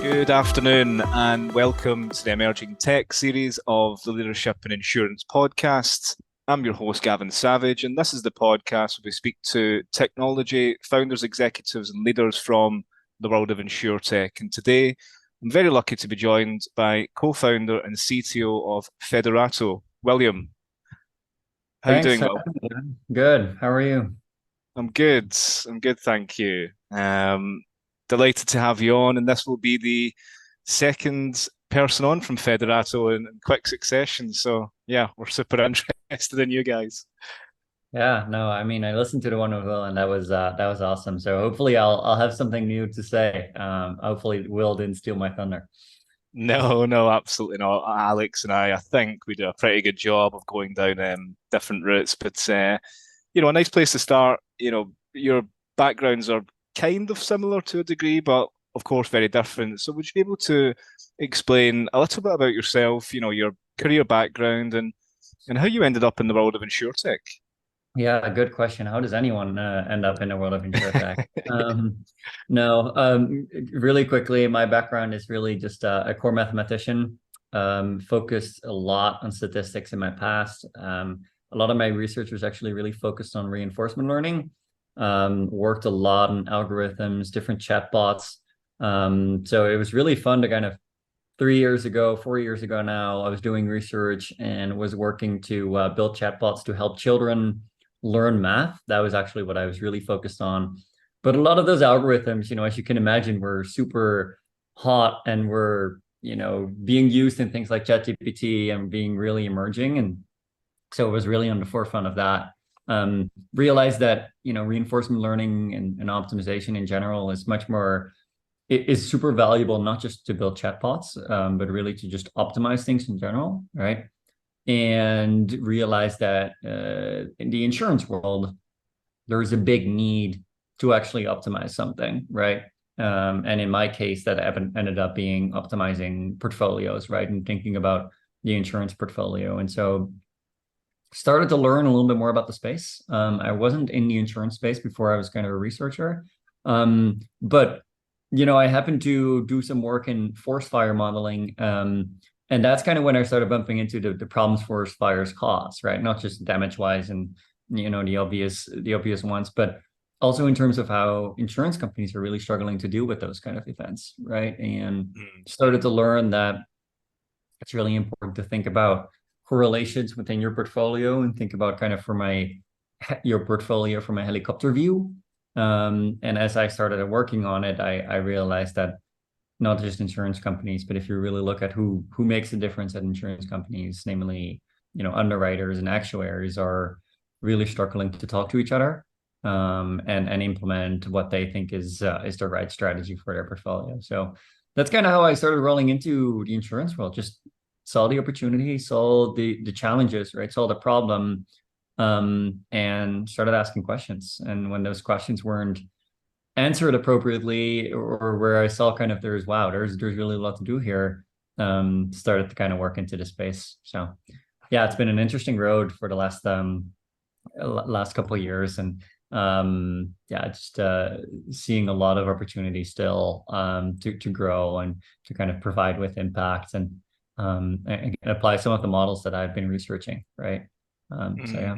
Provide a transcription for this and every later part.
Good afternoon and welcome to the Emerging Tech series of the Leadership and Insurance podcast. I'm your host, Gavin Savage, and this is the podcast where we speak to technology founders, executives, and leaders from the world of insurtech. And today, I'm very lucky to be joined by co-founder and CTO of Federato, William. How are you doing, Will? Good. How are you? I'm good. I'm good, thank you. Delighted to have you on, and this will be the second person on from Federato in quick succession. So yeah, we're super interested in you guys. Yeah, no, I mean, I listened to the one with Will, and that was awesome. So hopefully, I'll have something new to say. Hopefully, Will didn't steal my thunder. No, absolutely not. Alex and I think we do a pretty good job of going down different routes. But a nice place to start. Your backgrounds are kind of similar to a degree, but of course very different. So would you be able to explain a little bit about yourself, your career background and how you ended up in the world of insurtech? Yeah, good question. How does anyone end up in the world of insurtech? No, really quickly, my background is really just a core mathematician. Focused a lot on statistics in my past. A lot of my research was actually really focused on reinforcement learning. Worked a lot on algorithms, different chatbots. So it was really fun to kind of 4 years ago now, I was doing research and was working to build chatbots to help children learn math. That was actually what I was really focused on. But a lot of those algorithms, as you can imagine, were super hot and were, being used in things like ChatGPT and being really emerging. And so it was really on the forefront of that. Realized that, reinforcement learning and optimization in general is much more, it is super valuable, not just to build chatbots, but really to just optimize things in general, right? And realized that in the insurance world, there is a big need to actually optimize something, right? And in my case, that ended up being optimizing portfolios, right? And thinking about the insurance portfolio. And so started to learn a little bit more about the space. I wasn't in the insurance space before I was kind of a researcher. But I happened to do some work in forest fire modeling. And that's kind of when I started bumping into the problems forest fires cause, right? Not just damage-wise and the obvious ones, but also in terms of how insurance companies are really struggling to deal with those kind of events, right? And started to learn that it's really important to think about correlations within your portfolio and think about kind of your portfolio from a helicopter view. And as I started working on it, I realized that not just insurance companies, but if you really look at who makes a difference at insurance companies, namely, underwriters and actuaries are really struggling to talk to each other and implement what they think is the right strategy for their portfolio. So that's kind of how I started rolling into the insurance world. Just saw the opportunity, saw the challenges, right? Saw the problem, and started asking questions. And when those questions weren't answered appropriately, or where I saw kind of there's really a lot to do here, started to kind of work into the space. So yeah, it's been an interesting road for the last couple of years, and just seeing a lot of opportunity still to grow and to kind of provide with impact and apply some of the models that I've been researching, right? So yeah.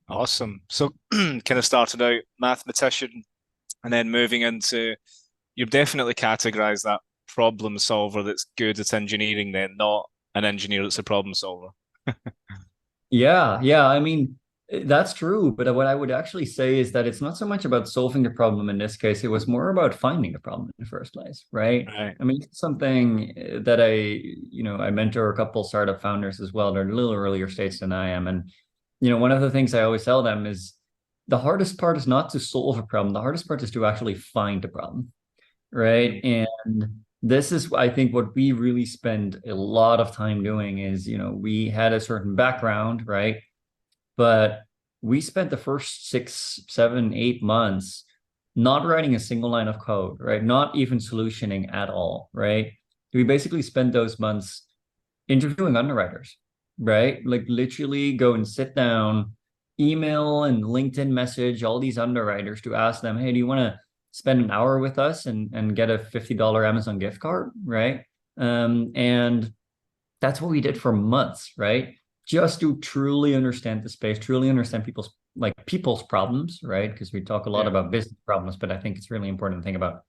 Awesome. So kind of started out mathematician and then moving into, you've definitely categorized that problem solver that's good at engineering then, not an engineer that's a problem solver. Yeah. I mean, that's true. But what I would actually say is that it's not so much about solving the problem in this case. It was more about finding the problem in the first place, right? Right. I mean, it's something that I mentor a couple startup founders as well. They're a little earlier stage than I am. And, one of the things I always tell them is the hardest part is not to solve a problem. The hardest part is to actually find the problem, right? And this is, I think, what we really spend a lot of time doing is, we had a certain background, right? But we spent the first 6, 7, 8 months not writing a single line of code, right? Not even solutioning at all, right? We basically spent those months interviewing underwriters, right? Like literally go and sit down, email and LinkedIn message all these underwriters to ask them, hey, do you want to spend an hour with us and get a $50 Amazon gift card, right? And that's what we did for months, right? Just to truly understand the space, truly understand people's problems, right? Because we talk a lot about business problems, but I think it's really important to think about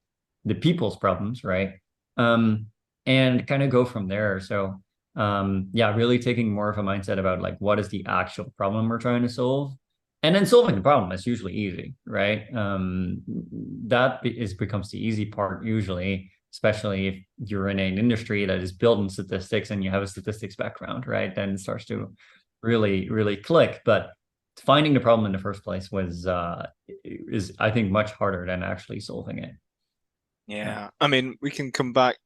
the people's problems, right? And kind of go from there. So yeah, really taking more of a mindset about like what is the actual problem we're trying to solve. And then solving the problem is usually easy, right? Becomes the easy part usually, especially if you're in an industry that is built in statistics and you have a statistics background, right? Then it starts to really, really click. But finding the problem in the first place is I think much harder than actually solving it. Yeah. I mean,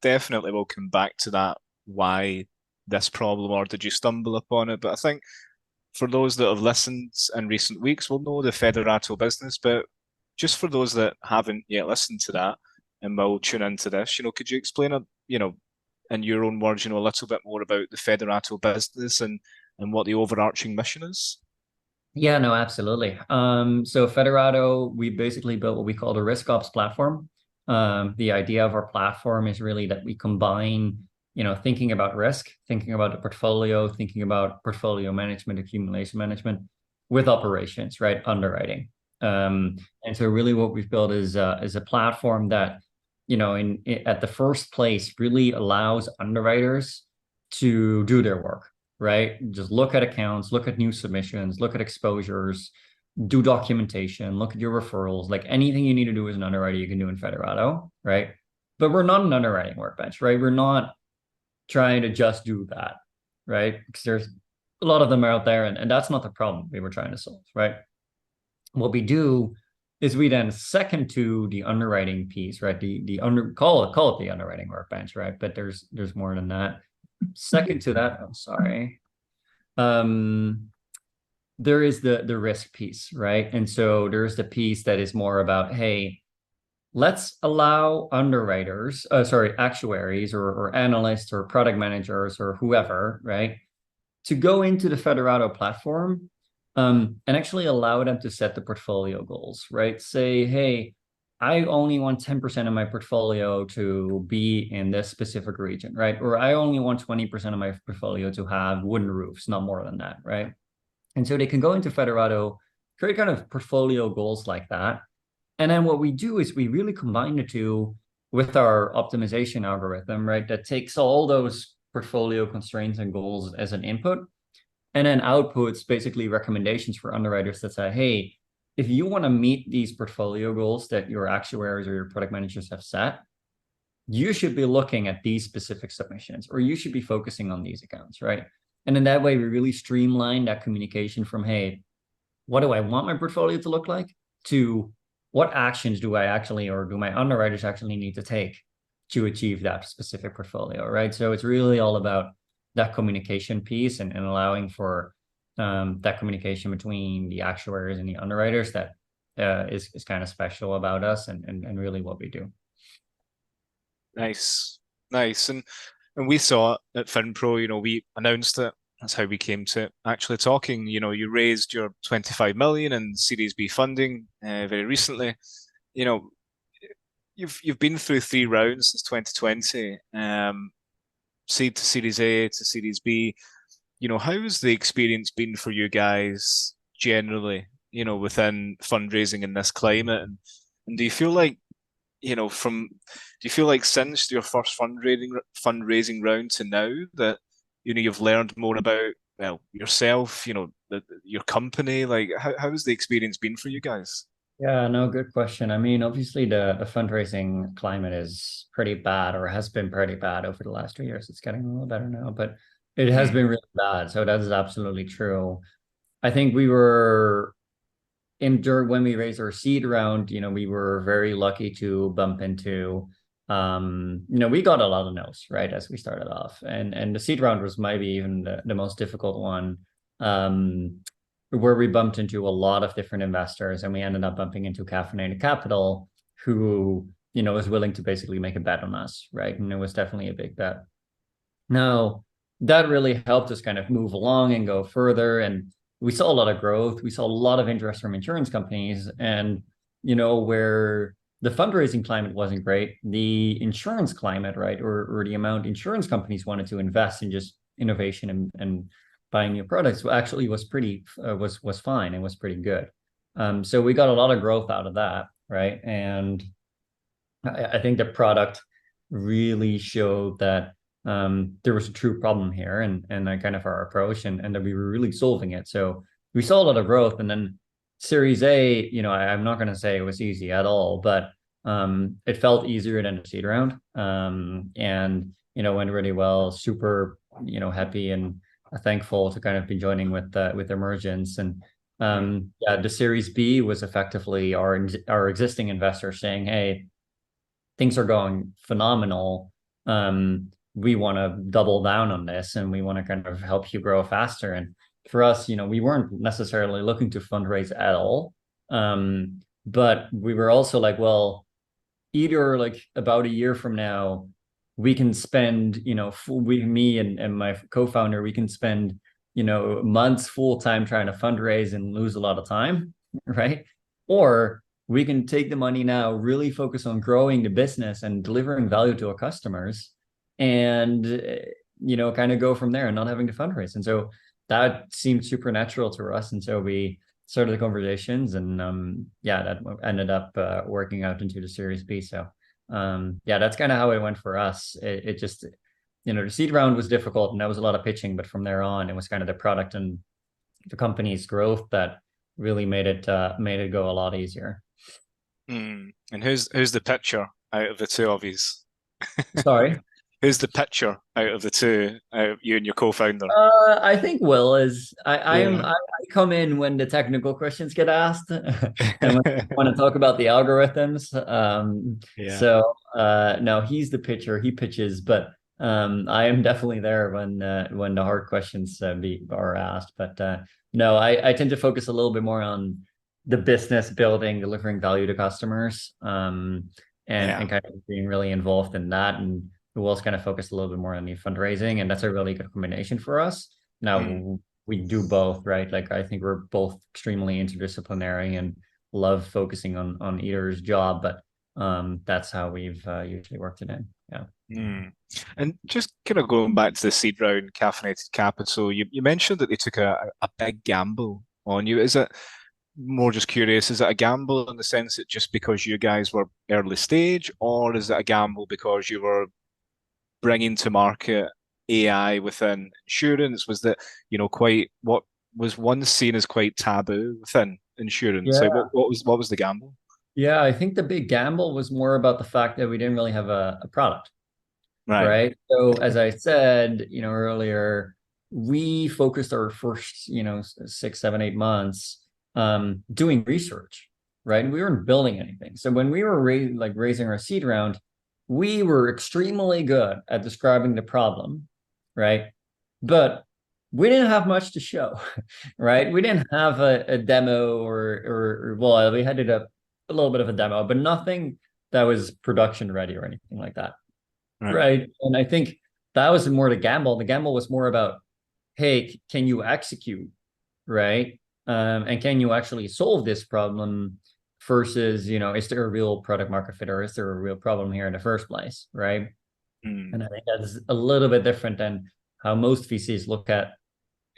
definitely we'll come back to that, why this problem, or did you stumble upon it? But I think for those that have listened in recent weeks will know the Federato business, but just for those that haven't yet listened to that and will tune into this, could you explain in your own words, a little bit more about the Federato business and what the overarching mission is? Yeah, no, absolutely. So Federato, we basically built what we call the riskops platform. The idea of our platform is really that we combine, thinking about risk, thinking about the portfolio, thinking about portfolio management, accumulation management with operations, right? Underwriting. And so really what we've built is a platform that, at the first place really allows underwriters to do their work, right? Just look at accounts, look at new submissions, look at exposures, do documentation, look at your referrals, like anything you need to do as an underwriter, you can do in Federato, right? But we're not an underwriting workbench, right? We're not trying to just do that, right? Because there's a lot of them out there, and that's not the problem we were trying to solve, right? What we do is we then second to the underwriting piece, right? Call it the underwriting workbench, right? But there's more than that. Second to that, I'm sorry. There is the risk piece, right? And so there's the piece that is more about, hey, let's allow actuaries or analysts or product managers or whoever, right, to go into the Federato platform and actually allow them to set the portfolio goals, right? Say, hey, I only want 10% of my portfolio to be in this specific region, right? Or I only want 20% of my portfolio to have wooden roofs, not more than that, right? And so they can go into Federato, create kind of portfolio goals like that. And then what we do is we really combine the two with our optimization algorithm, right? That takes all those portfolio constraints and goals as an input and then outputs basically recommendations for underwriters that say, hey, if you want to meet these portfolio goals that your actuaries or your product managers have set, you should be looking at these specific submissions, or you should be focusing on these accounts, right? And in that way, we really streamline that communication from, hey, what do I want my portfolio to look like, to what actions do I actually, or do my underwriters actually need to take to achieve that specific portfolio, right? So it's really all about that communication piece and allowing for that communication between the actuaries and the underwriters that is kind of special about us and really what we do. Nice. And we saw it at FinPro, we announced it. That's how we came to actually talking. You raised your 25 million in Series B funding very recently. You've been through 3 rounds since 2020, seed to Series A to Series B. How's the experience been for you guys generally, within fundraising in this climate? And do you feel like, since your first fundraising round to now that, you've learned more about, yourself, your company? Like, how's the experience been for you guys? Yeah, no, good question. I mean, obviously the fundraising climate is pretty bad, or has been pretty bad over the last 2 years. It's getting a little better now, but it has been really bad. So that is absolutely true. I think we were when we raised our seed round, we were very lucky to bump into, we got a lot of no's, right, as we started off. And the seed round was maybe even the most difficult one, where we bumped into a lot of different investors, and we ended up bumping into Caffeinated Capital, who, was willing to basically make a bet on us, right? And it was definitely a big bet. Now, that really helped us kind of move along and go further. And we saw a lot of growth. We saw a lot of interest from insurance companies, and, where the fundraising climate wasn't great. The insurance climate, right, or the amount insurance companies wanted to invest in just innovation and buying new products actually was pretty was fine and was pretty good. So we got a lot of growth out of that, right? And I think the product really showed that there was a true problem here, and that kind of our approach, and that we were really solving it. So we saw a lot of growth, and then Series A, I'm not going to say it was easy at all, but it felt easier than the seed round, and went really well. Super, happy and thankful to kind of be joining with Emergence, and yeah, the Series B was effectively our existing investors saying, hey, things are going phenomenal. We want to double down on this, and we want to kind of help you grow faster. And for us, we weren't necessarily looking to fundraise at all. But we were also like, well, either like about a year from now, we can spend, me and my co-founder, we can spend, months full time trying to fundraise and lose a lot of time, right? Or we can take the money now, really focus on growing the business and delivering value to our customers, and kind of go from there and not having to fundraise. And so that seemed supernatural to us, and so we started the conversations, and that ended up working out into the Series B. So that's kind of how it went for us. It just, the seed round was difficult, and that was a lot of pitching, but from there on, it was kind of the product and the company's growth that really made it go a lot easier. And who's the pitcher out of the two of you? Sorry? Who's the pitcher out of the two, you and your co-founder? I think Will is. I come in when the technical questions get asked, and when I want to talk about the algorithms. So no, he's the pitcher. He pitches, but I am definitely there when the hard questions are asked. But no, I tend to focus a little bit more on the business building, delivering value to customers, and kind of being really involved in that. And Will's kind of focused a little bit more on the fundraising, and that's a really good combination for us. Now we do both, right? Like I think we're both extremely interdisciplinary and love focusing on either's job, but that's how we've usually worked it in. Yeah. And just kind of going back to the seed round, Caffeinated Capital, you mentioned that they took a big gamble on you. Is it more just curious, is it a gamble in the sense that just because you guys were early stage, or is it a gamble because you were bringing to market AI within insurance? Was that, quite what was once seen as quite taboo within insurance? Yeah. So what was the gamble? Yeah, I think the big gamble was more about the fact that we didn't really have a product. Right. So as I said, earlier, we focused our first, 6, 7, 8 months doing research, right? And we weren't building anything. So when we were raising our seed round, we were extremely good at describing the problem, right? But we didn't have much to show, right? We didn't have a demo or well, we had a little bit of a demo, but nothing that was production ready or anything like that. Right. And I think that was more the gamble. The gamble was more about, hey, can you execute, right? And can you actually solve this problem versus, is there a real product market fit, or is there a real problem here in the first place, right? And I think that's a little bit different than how most VCs look at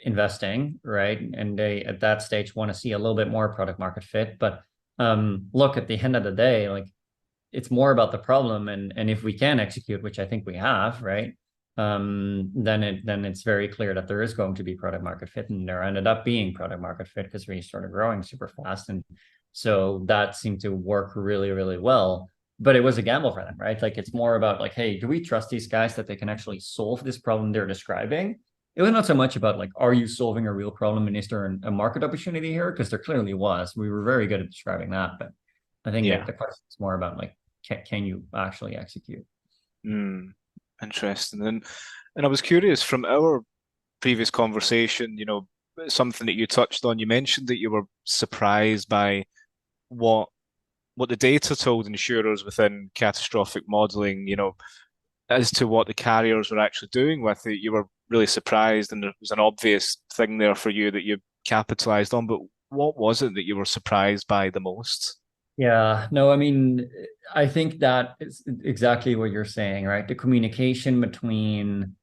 investing, right? And they, at that stage, want to see a little bit more product market fit. But look, at the end of the day, like, it's more about the problem, and if we can execute, which I think we have, right? Then it's very clear that there is going to be product market fit, and there ended up being product market fit because we started growing super fast, and so that seemed to work really, really well. But it was a gamble for them, right? Like, it's more about like, hey, do we trust these guys that they can actually solve this problem they're describing? It was not so much about like, are you solving a real problem, and is there a market opportunity here? Because there clearly was. We were very good at describing that, but I think the question is more about like, can you actually execute? Interesting. And I was curious, from our previous conversation, something that you touched on, you mentioned that you were surprised by what the data told insurers within catastrophic modeling, as to what the carriers were actually doing with it. You were really surprised, and there was an obvious thing there for you that you capitalized on. But what was it that you were surprised by the most? Yeah, no, I mean, I think that is exactly what you're saying, right? The communication between,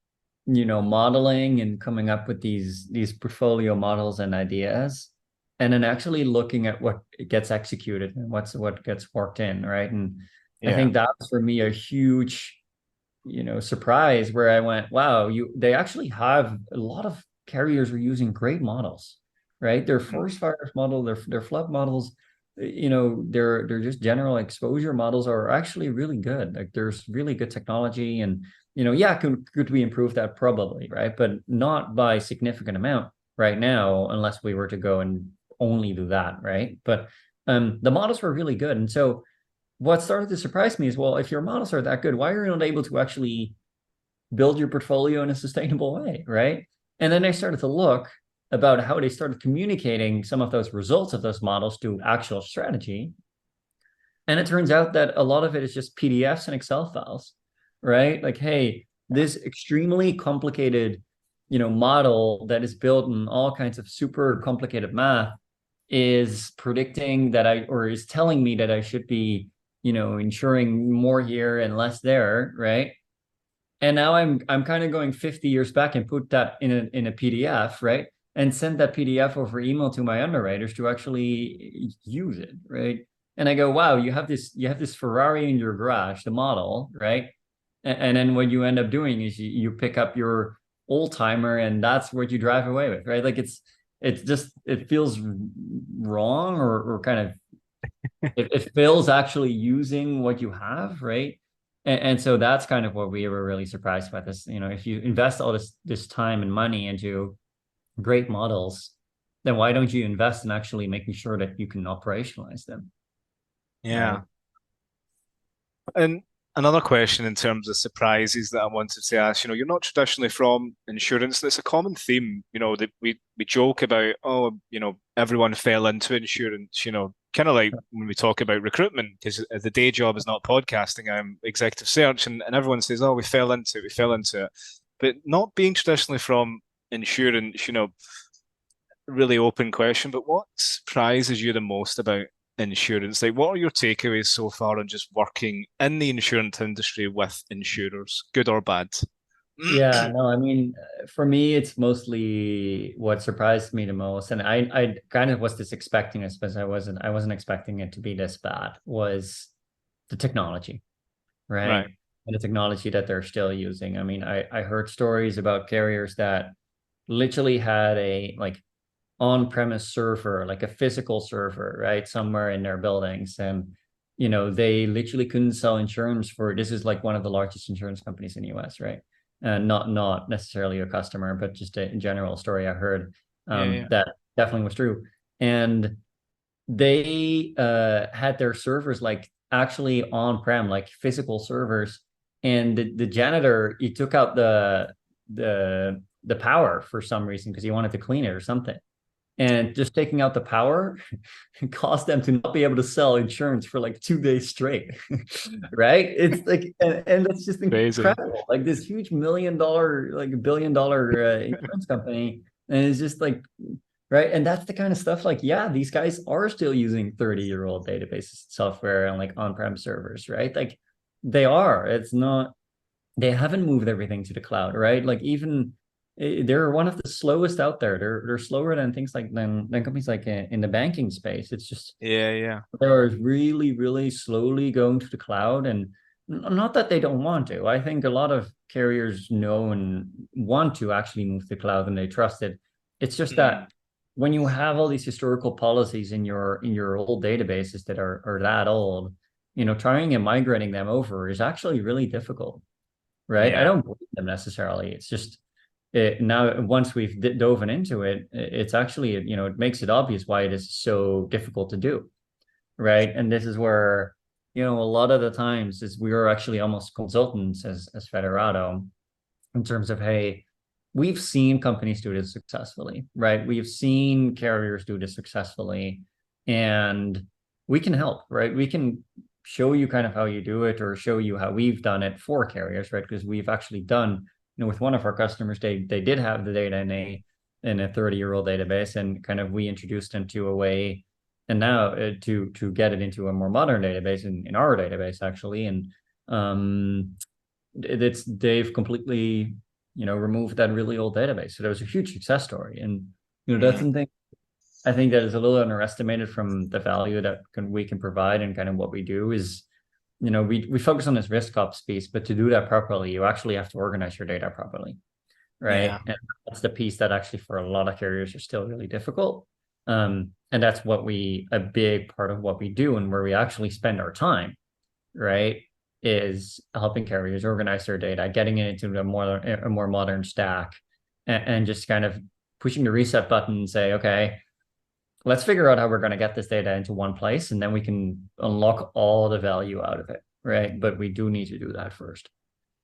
modeling and coming up with these portfolio models and ideas, and then actually looking at what gets executed and what gets worked in, right? And I Yeah. think that's for me a huge, surprise where I went, wow, they actually have a lot of carriers are using great models, right? Their Mm. forest fires model, their flood models, their just general exposure models are actually really good. Like there's really good technology and yeah, could we improve that? Probably, right? But not by significant amount right now, unless we were to go and only do that, right? But the models were really good. And so what started to surprise me is, well, if your models are that good, why are you not able to actually build your portfolio in a sustainable way, right? And then I started to look about how they started communicating some of those results of those models to actual strategy. And it turns out that a lot of it is just PDFs and Excel files, right? Like, hey, this extremely complicated, model that is built in all kinds of super complicated math is predicting that or is telling me that I should be, insuring more here and less there, right? And now I'm kind of going 50 years back and put that in a PDF, right? And send that PDF over email to my underwriters to actually use it, right? And I go, wow, you have this Ferrari in your garage, the model, right? And then what you end up doing is you pick up your old timer and that's what you drive away with, right? Like it feels wrong or kind of it feels actually using what you have, right? And so that's kind of what we were really surprised about this. If you invest all this time and money into great models, then why don't you invest in actually making sure that you can operationalize them, Yeah. right? And another question in terms of surprises that I wanted to ask, you're not traditionally from insurance. That's a common theme, that we joke about, oh, everyone fell into insurance, kind of like when we talk about recruitment, because the day job is not podcasting, I'm executive search, and everyone says, oh, we fell into it. But not being traditionally from insurance, really open question, but what surprises you the most about insurance? Like, what are your takeaways so far on just working in the insurance industry with insurers, good or bad? Yeah, no, I mean, for me, it's mostly what surprised me the most, and I kind of was just expecting this, but I wasn't expecting it to be this bad, was the technology, right? Right. And the technology that they're still using. I mean, I heard stories about carriers that literally had a like on-premise server, like a physical server, right, somewhere in their buildings, and they literally couldn't sell insurance for. This is like one of the largest insurance companies in the US, right? And not necessarily a customer, but just a general story I heard, Yeah, yeah. that definitely was true. And they had their servers like actually on-prem, like physical servers, and the janitor, he took out the power for some reason because he wanted to clean it or something. And just taking out the power caused them to not be able to sell insurance for like 2 days straight. Right? It's like, and that's just Crazy. incredible. Like this huge $1 million, like $1 billion insurance company. And it's just like, right. And that's the kind of stuff like, yeah, these guys are still using 30-year-old databases software and like on-prem servers, right? Like they are. It's not, they haven't moved everything to the cloud, right? Like even they're one of the slowest out there. They're slower than things like than companies like in the banking space. It's just Yeah, yeah. they're really really slowly going to the cloud, and not that they don't want to. I think a lot of carriers know and want to actually move to the cloud and they trust it. It's just Mm. that when you have all these historical policies in your old databases that are that old, trying and migrating them over is actually really difficult, right? I Yeah. don't blame them necessarily. It's just now once we've dove into it, it's actually, it makes it obvious why it is so difficult to do, right? And this is where, a lot of the times is we are actually almost consultants as Federato in terms of, hey, we've seen companies do this successfully, right? We've seen carriers do this successfully, and we can help, right? We can show you kind of how you do it or show you how we've done it for carriers, right? Because we've actually done, with one of our customers, they did have the data in a 30-year-old database, and kind of we introduced them to a way and now to get it into a more modern database in our database actually, and they've completely removed that really old database. So there was a huge success story, and that's something I think that is a little underestimated from the value that we can provide, and kind of what we do is, we focus on this riskops piece, but to do that properly, you actually have to organize your data properly, right? Yeah. And that's the piece that actually for a lot of carriers are still really difficult. And that's a big part of what we do, and where we actually spend our time, right, is helping carriers organize their data, getting it into a more modern stack, and just kind of pushing the reset button and say, okay, let's figure out how we're going to get this data into one place, and then we can unlock all the value out of it, right? But we do need to do that first.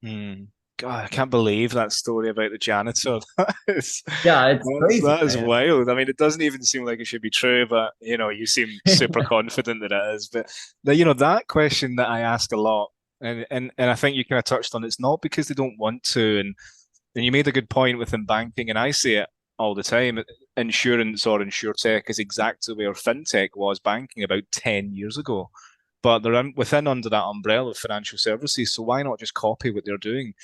God, I can't believe that story about the janitor. It's crazy. That is wild. I mean, it doesn't even seem like it should be true, but you seem super confident that it is. But that question that I ask a lot, and I think you kind of touched on, it's not because they don't want to, and you made a good point within banking, and I say it all the time. Insurance or insurtech is exactly where fintech was banking about 10 years ago. But they're within under that umbrella of financial services. So why not just copy what they're doing?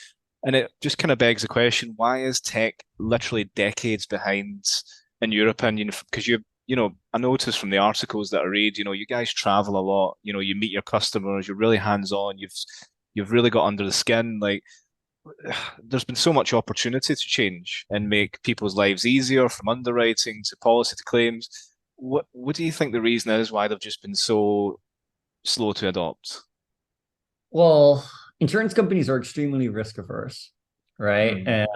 And it just kind of begs the question, why is tech literally decades behind, in your opinion? Because I noticed from the articles that I read, you guys travel a lot, you meet your customers, you're really hands-on, you've really got under the skin. Like, there's been so much opportunity to change and make people's lives easier, from underwriting to policy to claims. What do you think the reason is why they've just been so slow to adopt? Well, insurance companies are extremely risk averse, right? And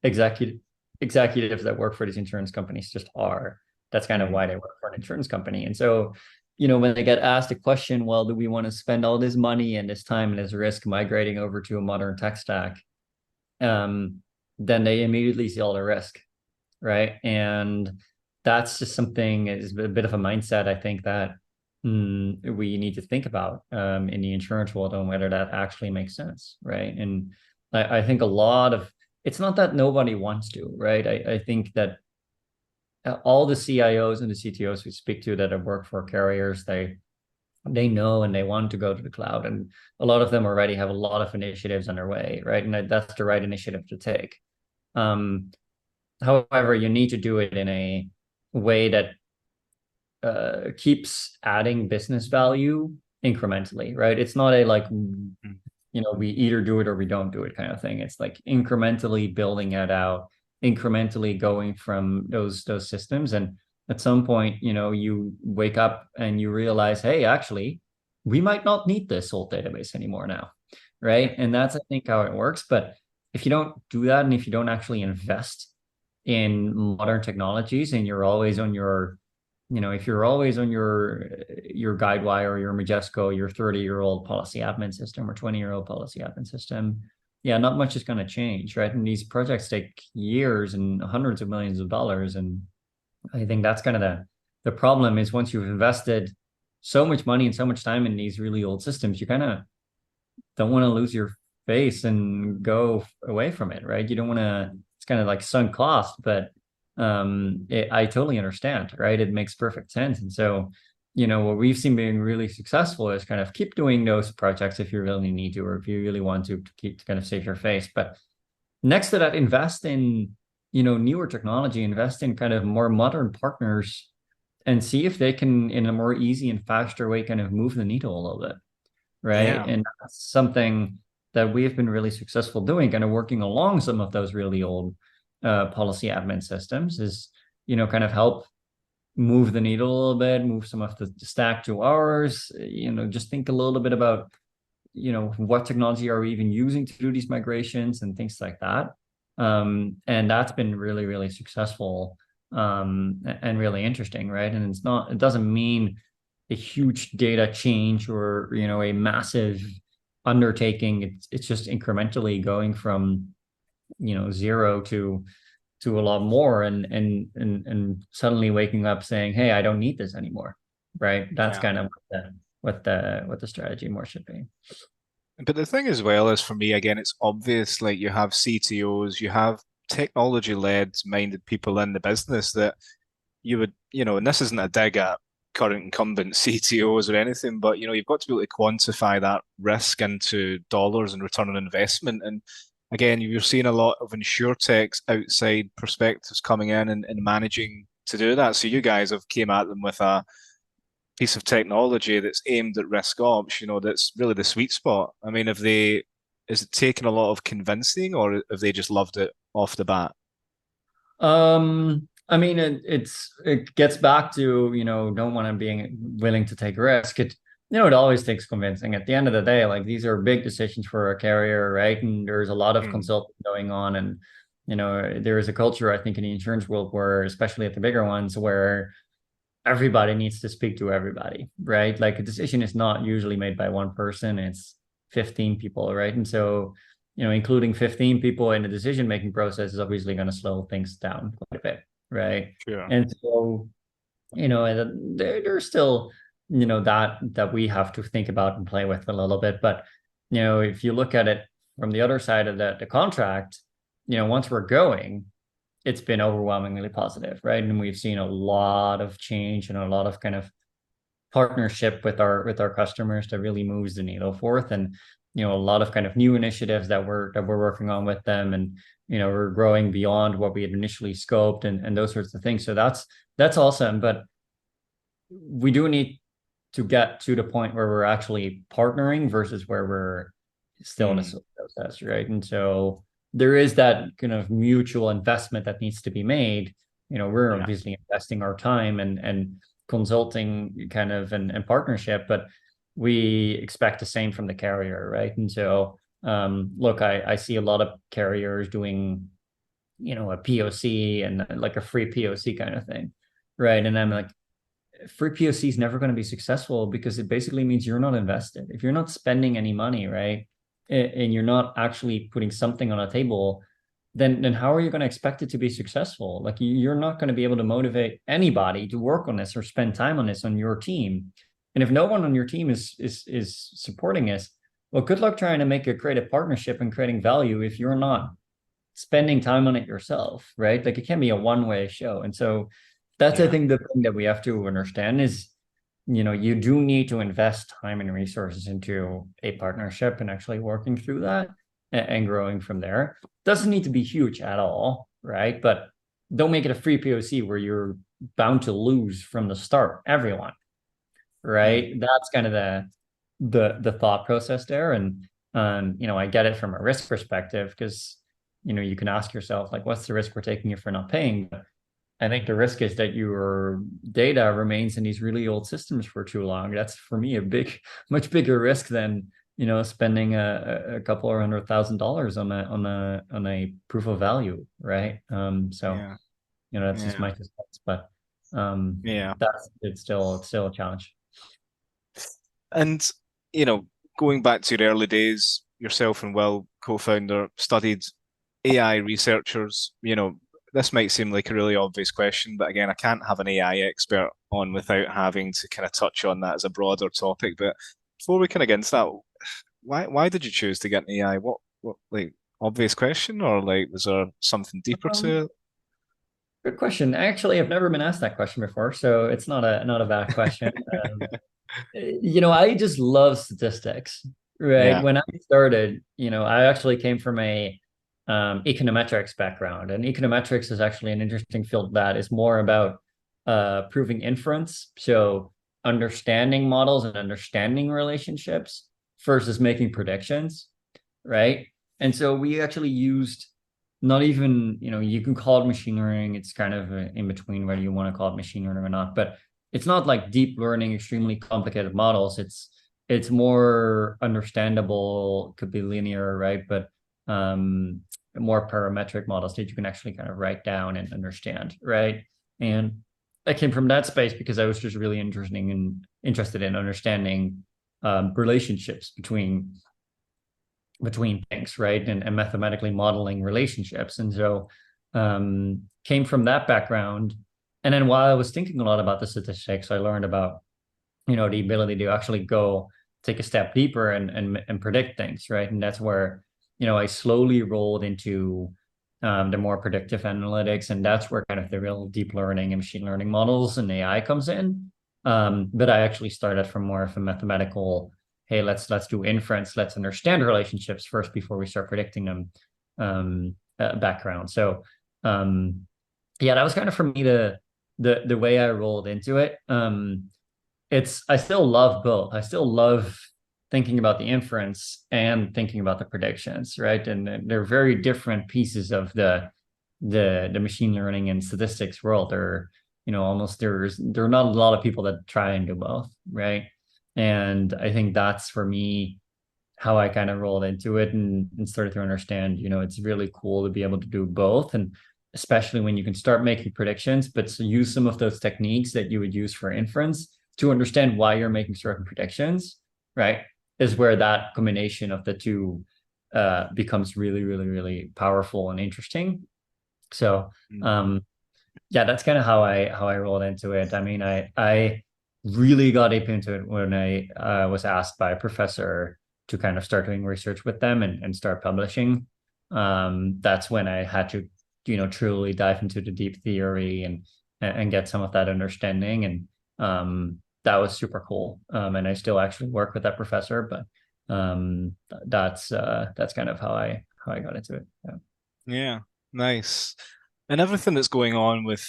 executives that work for these insurance companies just are. That's kind of why they work for an insurance company. And so, when they get asked a question, well, do we want to spend all this money and this time and this risk migrating over to a modern tech stack? Then they immediately see all the risk, right? And that's just something, is a bit of a mindset, I think, that we need to think about in the insurance world, on whether that actually makes sense, right? And I think it's not that nobody wants to, right? I think that all the CIOs and the CTOs we speak to that have worked for carriers, they know and they want to go to the cloud, and a lot of them already have a lot of initiatives underway, right? And that's the right initiative to take. However, you need to do it in a way that keeps adding business value incrementally, right? It's not a we either do it or we don't do it kind of thing. It's like incrementally building it out, incrementally going from those systems. And at some point, you wake up and you realize, hey, actually, we might not need this old database anymore now, right? And that's, I think, how it works. But if you don't do that, and if you don't actually invest in modern technologies, and you're always on your if you're always on your Guidewire or your Majesco, your 30-year-old policy admin system or 20-year-old policy admin system, not much is going to change, right? And these projects take years and hundreds of millions of dollars. And I think that's kind of the problem, is once you've invested so much money and so much time in these really old systems, you kind of don't want to lose your face and go away from it, right? You don't want to, it's kind of like sunk cost, but I totally understand, right? It makes perfect sense. And so, what we've seen being really successful is kind of keep doing those projects if you really need to, or if you really want to keep to kind of save your face. But next to that, invest in, newer technology, invest in kind of more modern partners, and see if they can, in a more easy and faster way, kind of move the needle a little bit, right? Yeah. And that's something that we have been really successful doing, kind of working along some of those really old policy admin systems, is kind of help move the needle a little bit, move some of the stack to ours, just think a little bit about what technology are we even using to do these migrations and things like that. And that's been really, really successful and really interesting, right? And it doesn't mean a huge data change or a massive undertaking. It's just incrementally going from zero to a lot more, and suddenly waking up saying, hey, I don't need this anymore, right? That's kind of what the strategy more should be. But the thing as well is, for me, again, it's obvious, like, you have CTOs, you have technology-led minded people in the business that you would, and this isn't a dig at current incumbent CTOs or anything, but you've got to be able to quantify that risk into dollars and return on investment. And again, you're seeing a lot of insurtechs outside perspectives coming in and managing to do that. So you guys have came at them with a piece of technology that's aimed at riskops, that's really the sweet spot. I mean, is it taken a lot of convincing, or have they just loved it off the bat? I mean, it gets back to, don't want to being willing to take risk. It always takes convincing. At the end of the day, like, these are big decisions for a carrier, right? And there's a lot of consulting going on, and there is a culture, I think, in the insurance world where, especially at the bigger ones, where everybody needs to speak to everybody, right? Like, a decision is not usually made by one person, it's 15 people, right? And so, including 15 people in the decision-making process is obviously going to slow things down quite a bit, right? Sure. And so, there's still, that we have to think about and play with a little bit. But, if you look at it from the other side of the contract, once we're going, it's been overwhelmingly positive, right? And we've seen a lot of change and a lot of kind of partnership with our customers that really moves the needle forth, and a lot of kind of new initiatives that we're working on with them, and we're growing beyond what we had initially scoped, and those sorts of things. So that's awesome, but we do need to get to the point where we're actually partnering versus where we're still in a process, right? And so there is that kind of mutual investment that needs to be made. We're obviously investing our time and consulting kind of and partnership, but we expect the same from the carrier, right? And so look, I see a lot of carriers doing a POC and like a free POC kind of thing, right? And I'm like, free POC is never going to be successful, because it basically means you're not invested. If you're not spending any money, right, and you're not actually putting something on a table, then how are you going to expect it to be successful? Like, you're not going to be able to motivate anybody to work on this or spend time on this on your team. And if no one on your team is supporting this, well, good luck trying to create a partnership and creating value if you're not spending time on it yourself, right? Like, it can be a one-way show. And so that's, I think, the thing that we have to understand is, you do need to invest time and resources into a partnership and actually working through that and growing from there. Doesn't need to be huge at all, right? But don't make it a free POC where you're bound to lose from the start, everyone, right? That's kind of the thought process there. And I get it from a risk perspective, because you can ask yourself, like, what's the risk we're taking if we're not paying? But I think the risk is that your data remains in these really old systems for too long. That's, for me, much bigger risk than spending a couple or $100,000 on a proof of value, right? So that's just my two cents, but it's still a challenge. And going back to your early days, yourself and Will, co-founder, studied AI researchers. This might seem like a really obvious question, but again, I can't have an AI expert on without having to kind of touch on that as a broader topic. But before we kind of get into that, why did you choose to get an AI? What like, obvious question, or like, was there something deeper to it? Good question. Actually, I've never been asked that question before, so it's not a bad question. I just love statistics, right? Yeah. When I started, I actually came from a econometrics background, and econometrics is actually an interesting field that is more about proving inference, so understanding models and understanding relationships versus making predictions, right? And so we actually used not even, you can call it machine learning. It's kind of in between whether you want to call it machine learning or not, but it's not like deep learning, extremely complicated models. It's more understandable, could be linear, right? But more parametric models that you can actually kind of write down and understand, right? And I came from that space because I was just really interested in understanding relationships between things, right? And mathematically modeling relationships. And so came from that background. And then while I was thinking a lot about the statistics, I learned about, the ability to actually go take a step deeper and predict things, right? And that's where, I slowly rolled into the more predictive analytics. And that's where kind of the real deep learning and machine learning models and AI comes in. But I actually started from more of a mathematical, hey, let's do inference, let's understand relationships first before we start predicting them background. So yeah, that was kind of for me the way I rolled into it. I still love both. I still love thinking about the inference and thinking about the predictions, right? And they're very different pieces of the machine learning and statistics world. There are not a lot of people that try and do both, right? And I think that's for me how I kind of rolled into it and started to understand, it's really cool to be able to do both. And especially when you can start making predictions, but use some of those techniques that you would use for inference to understand why you're making certain predictions, right? Is where that combination of the two becomes really, really, really powerful and interesting. So yeah, that's kind of how I rolled into it. I mean, I really got deep into it when I was asked by a professor to kind of start doing research with them and start publishing. That's when I had to, truly dive into the deep theory and get some of that understanding. And that was super cool. And I still actually work with that professor, but that's kind of how I got into it. Yeah, nice. And everything that's going on with,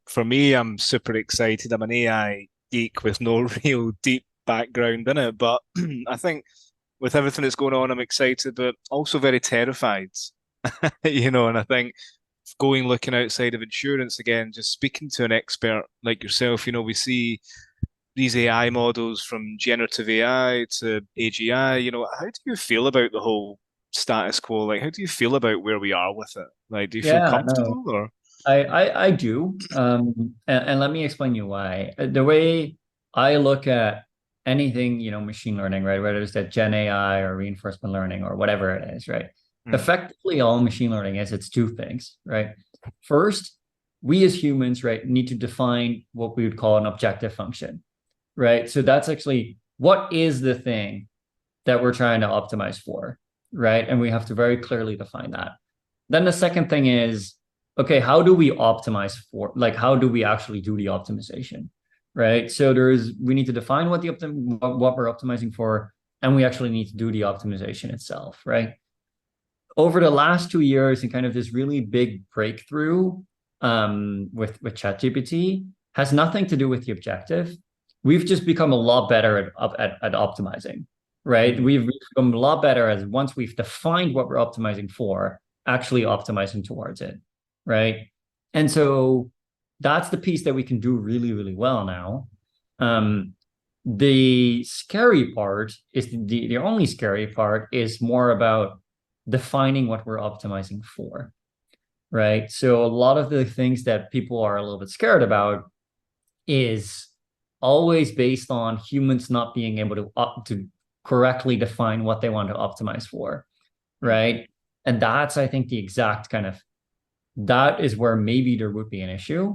for me, I'm super excited. I'm an AI geek with no real deep background in it, but I think with everything that's going on, I'm excited, but also very terrified. And I think looking outside of insurance again, just speaking to an expert like yourself, we see these AI models from generative AI to AGI, how do you feel about the whole status quo? Like, how do you feel about where we are with it? Like, do you feel Yeah, no, comfortable or? I do. And let me explain you why. The way I look at anything, machine learning, right? Whether it's that Gen AI or reinforcement learning or whatever it is, right? Effectively, all machine learning it's two things, right? First, we as humans, right, need to define what we would call an objective function, right? So that's actually what is the thing that we're trying to optimize for, right? And we have to very clearly define that. Then the second thing is, okay, how do we optimize for, like, how do we actually do the optimization, right? So we need to define what what we're optimizing for, and we actually need to do the optimization itself, right? Over the last 2 years, and kind of this really big breakthrough with ChatGPT has nothing to do with the objective. We've just become a lot better at optimizing, right? We've become a lot better as once we've defined what we're optimizing for, actually optimizing towards it, right? And so that's the piece that we can do really, really well now. The scary part is the only scary part is more about defining what we're optimizing for, right? So a lot of the things that people are a little bit scared about is always based on humans not being able to correctly define what they want to optimize for, right? And that's, I think, the exact kind of, that is where maybe there would be an issue.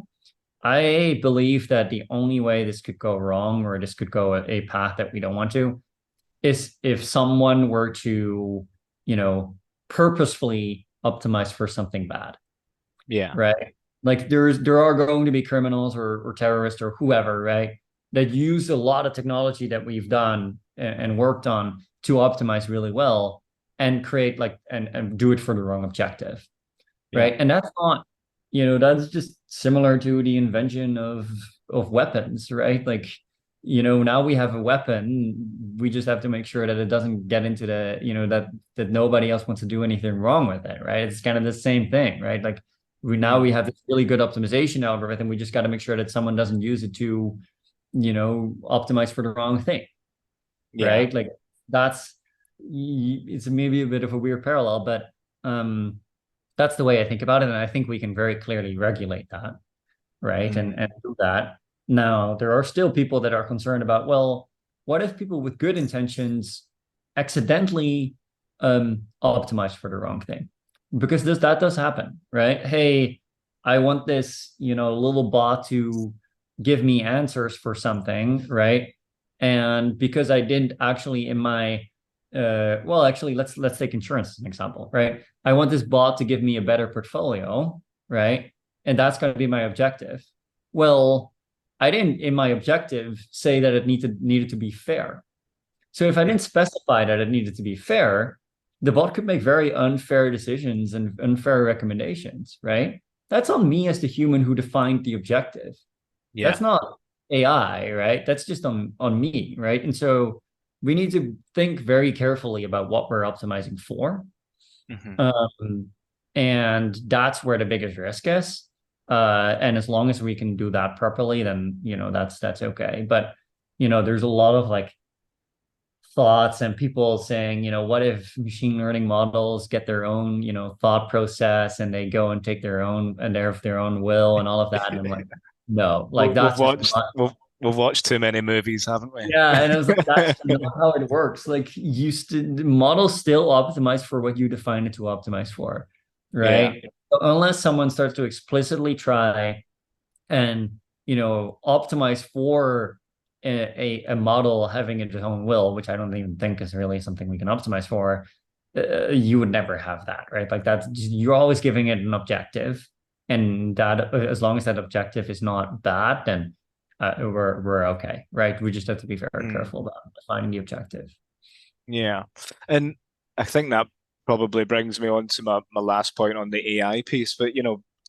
I believe that the only way this could go wrong, or this could go a path that we don't want to, is if someone were to, purposefully optimize for something bad. Yeah. Right. Like there are going to be criminals or terrorists or whoever, right, that use a lot of technology that we've done and worked on to optimize really well and create and do it for the wrong objective. Right. Yeah. And that's not, that's just similar to the invention of weapons, right? Like, now we have a weapon. We just have to make sure that it doesn't get into the, that nobody else wants to do anything wrong with it, right? It's kind of the same thing, right? Like we have this really good optimization algorithm. We just got to make sure that someone doesn't use it to, optimize for the wrong thing, right? Like it's maybe a bit of a weird parallel, but that's the way I think about it. And I think we can very clearly regulate that, right? And do that. Now, there are still people that are concerned about, well, what if people with good intentions accidentally optimize for the wrong thing? Because that does happen, right? Hey, I want this, little bot to give me answers for something, right? And because I didn't actually in my actually, let's take insurance as an example, right? I want this bot to give me a better portfolio, right? And that's going to be my objective. Well, I didn't, in my objective, say that it needed to be fair. So if I didn't specify that it needed to be fair, the bot could make very unfair decisions and unfair recommendations, right? That's on me as the human who defined the objective. Yeah. That's not AI, right? That's just on me, right? And so we need to think very carefully about what we're optimizing for. Hmm. Um, and that's where the biggest risk is. And as long as we can do that properly, then that's okay. But there's a lot of like thoughts and people saying, what if machine learning models get their own, thought process and they go and take their own and their own will and all of that. And I'm like, no, like We've that's just watched not. we've watched too many movies, haven't we? Yeah, and I was like, that's not how it works. Like models still optimize for what you define it to optimize for, Yeah. right? Unless someone starts to explicitly try and optimize for a model having its own will, which I don't even think is really something we can optimize for, you would never have that, right? Like you're always giving it an objective, and that as long as that objective is not bad, then we're okay, right? We just have to be very Mm. careful about defining the objective. Yeah. And I think that probably brings me on to my last point on the AI piece. But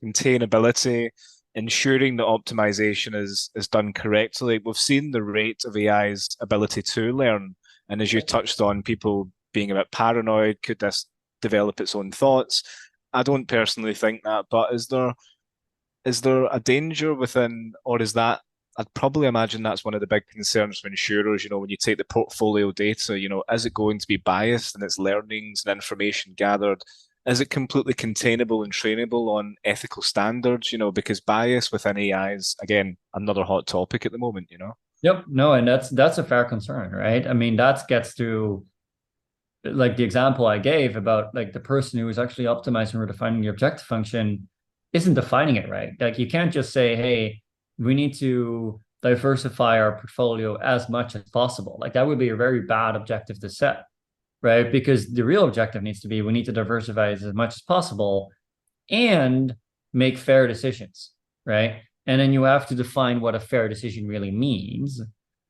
containability, ensuring that optimization is done correctly. We've seen the rate of AI's ability to learn. And as you touched on, people being a bit paranoid, could this develop its own thoughts? I don't personally think that, but is there a danger within, or is that, I'd probably imagine that's one of the big concerns for insurers, when you take the portfolio data, is it going to be biased in its learnings and information gathered? Is it completely containable and trainable on ethical standards? Because bias within AI is, again, another hot topic at the moment. Yep. No, and that's a fair concern, right? I mean, that gets to like the example I gave about like the person who is actually optimizing or defining the objective function isn't defining it right. Like you can't just say, hey, we need to diversify our portfolio as much as possible. Like that would be a very bad objective to set, right? Because the real objective needs to be we need to diversify as much as possible and make fair decisions, right? And then you have to define what a fair decision really means,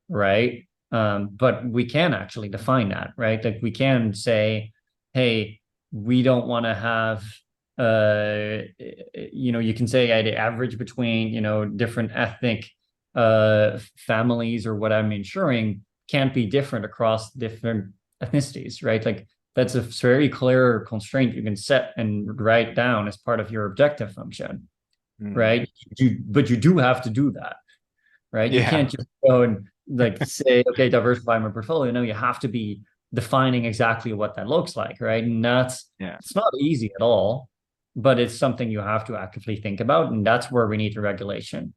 right? But we can actually define that, right? Like we can say, hey, we don't want to have you can say the average between different ethnic families or what I'm insuring can't be different across different ethnicities, right? Like that's a very clear constraint you can set and write down as part of your objective function, Mm. right? But you do have to do that, right? You Yeah. can't just go and like say, okay, diversify my portfolio. No, you have to be defining exactly what that looks like, right? And Yeah. it's not easy at all, but it's something you have to actively think about. And that's where we need the regulation,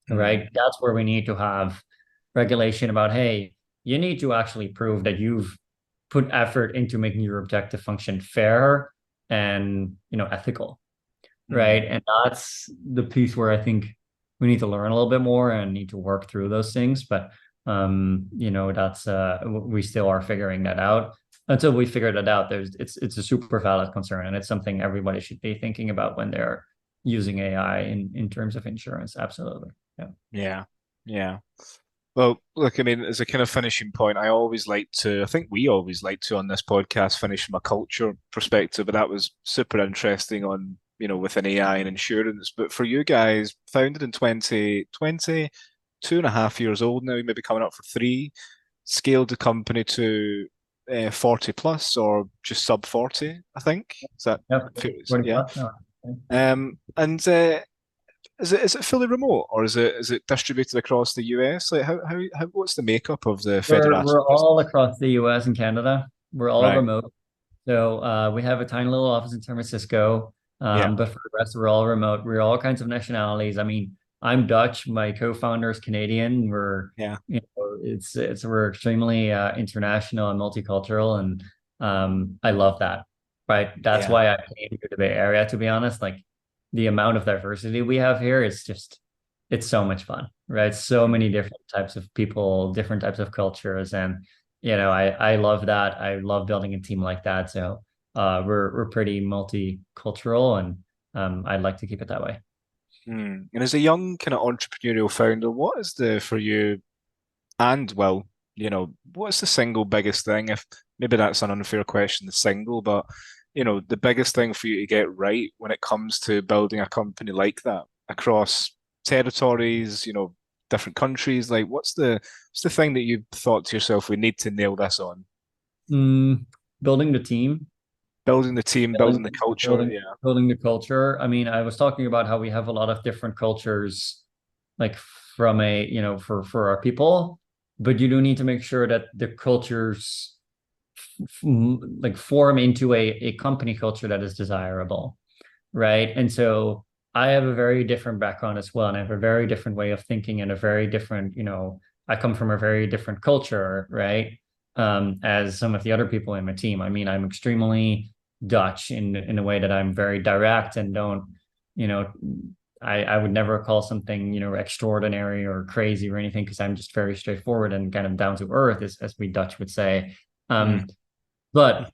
Mm. right? That's where we need to have regulation about, hey, you need to actually prove that you've put effort into making your objective function fair and ethical, Mm. right? And that's the piece where I think we need to learn a little bit more and need to work through those things. But that's we still are figuring that out. Until we figure that out, it's a super valid concern, and it's something everybody should be thinking about when they're using AI in terms of insurance. Absolutely. Yeah. Yeah. Yeah. Well, look, I mean, as a kind of finishing point, I think we always like to on this podcast finish from a culture perspective, but that was super interesting on, within AI and insurance. But for you guys, founded in 2020, 2.5 years old now, maybe coming up for three, scaled the company to 40 plus or just sub 40, I think. Is that Yep. fair? Yeah. 40+? No. And is it fully remote or is it distributed across the US? Like how what's the makeup of the Federato We're all business? across the US and Canada. We're all Right. remote. So we have a tiny little office in San Francisco, Yeah. but for the rest, we're all remote. We're all kinds of nationalities. I mean, I'm Dutch. My co-founder is Canadian. Yeah. We're extremely international and multicultural, and I love that. Right. That's Yeah. why I came to the Bay Area. To be honest, like the amount of diversity we have here is just it's so much fun. Right. So many Mm. different types of people, different types of cultures, and I love that. I love building a team like that. So we're pretty multicultural, and I'd like to keep it that way. And as a young kind of entrepreneurial founder, what is the for you and well, what's the single biggest thing? If maybe that's an unfair question, the single, but the biggest thing for you to get right when it comes to building a company like that across territories, different countries, like what's the thing that you thought to yourself, we need to nail this on? Building the team, Building the team, building the culture, building, yeah. building the culture. I mean, I was talking about how we have a lot of different cultures, like from a, for our people, but you do need to make sure that the cultures like form into a company culture that is desirable, right? And so I have a very different background as well, and I have a very different way of thinking and a very different, I come from a very different culture, right? As some of the other people in my team. I mean, I'm extremely Dutch in a way that I'm very direct and don't, you know, I would never call something, extraordinary or crazy or anything, because I'm just very straightforward and kind of down to earth, as we Dutch would say. Mm, But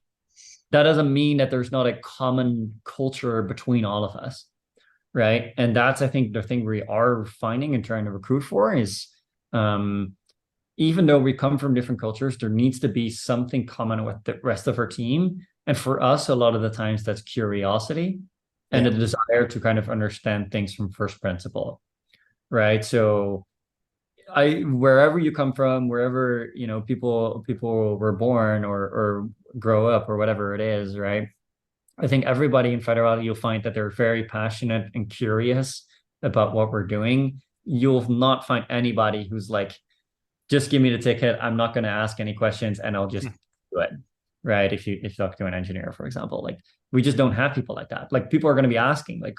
that doesn't mean that there's not a common culture between all of us, right? And that's, I think, the thing we are finding and trying to recruit for is, even though we come from different cultures, there needs to be something common with the rest of our team. And for us, a lot of the times that's curiosity and yeah. a desire to kind of understand things from first principle, right? So wherever you come from, wherever, people were born or grow up or whatever it is, right? I think everybody in Federato, you'll find that they're very passionate and curious about what we're doing. You'll not find anybody who's like, just give me the ticket. I'm not going to ask any questions and I'll just do it. Right. If you talk to an engineer, for example, like we just don't have people like that. Like people are going to be asking, like,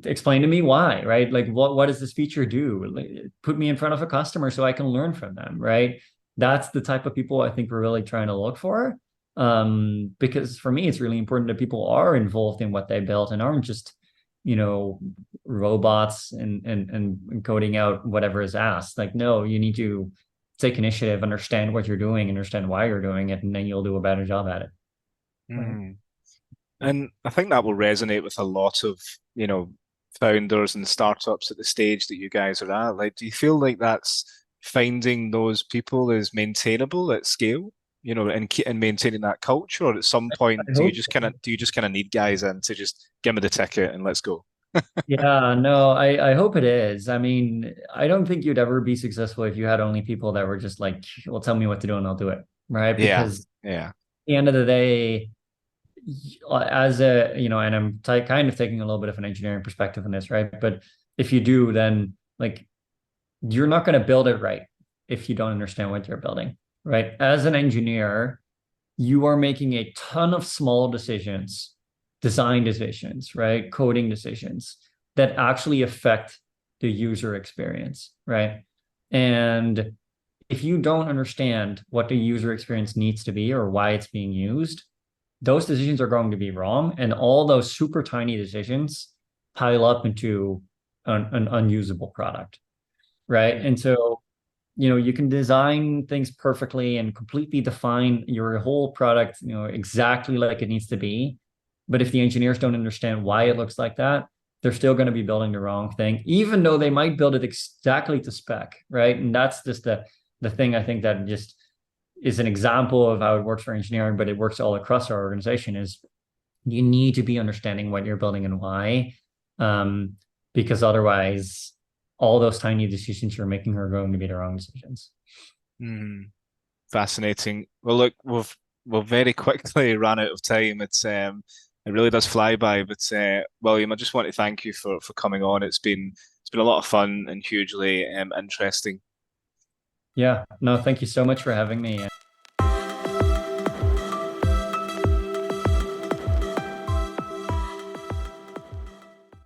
explain to me why, right? Like what does this feature do? Like, put me in front of a customer so I can learn from them, right? That's the type of people I think we're really trying to look for. Because for me, it's really important that people are involved in what they built and aren't just, robots and coding out whatever is asked. Like, no, you need to take initiative, understand what you're doing, understand why you're doing it, and then you'll do a better job at it. Right. Mm. And I think that will resonate with a lot of, founders and startups at the stage that you guys are at. Like, do you feel like that's finding those people is maintainable at scale, and maintaining that culture, or at some point I hope so. do you just kind of need guys in to just give me the ticket and let's go? Yeah, no, I hope it is. I mean, I don't think you'd ever be successful if you had only people that were just like, well, tell me what to do and I'll do it. Right. Yeah, Because at yeah. the end of the day, as a, and I'm kind of taking a little bit of an engineering perspective on this, right? But if you do, then like you're not going to build it right if you don't understand what you're building, right? As an engineer, you are making a ton of small decisions, design decisions, right? Coding decisions that actually affect the user experience, right? And if you don't understand what the user experience needs to be or why it's being used, those decisions are going to be wrong. And all those super tiny decisions pile up into an unusable product, right? Mm. And so, you can design things perfectly and completely define your whole product, exactly like it needs to be. But if the engineers don't understand why it looks like that, they're still going to be building the wrong thing, even though they might build it exactly to spec, right? And that's just the thing I think that just is an example of how it works for engineering, but it works all across our organization is you need to be understanding what you're building and why. Because otherwise all those tiny decisions you're making are going to be the wrong decisions. Mm. Fascinating. Well, look, we've very quickly run out of time. It really does fly by. But William, I just want to thank you for coming on. It's been a lot of fun and hugely interesting. Yeah, no, thank you so much for having me.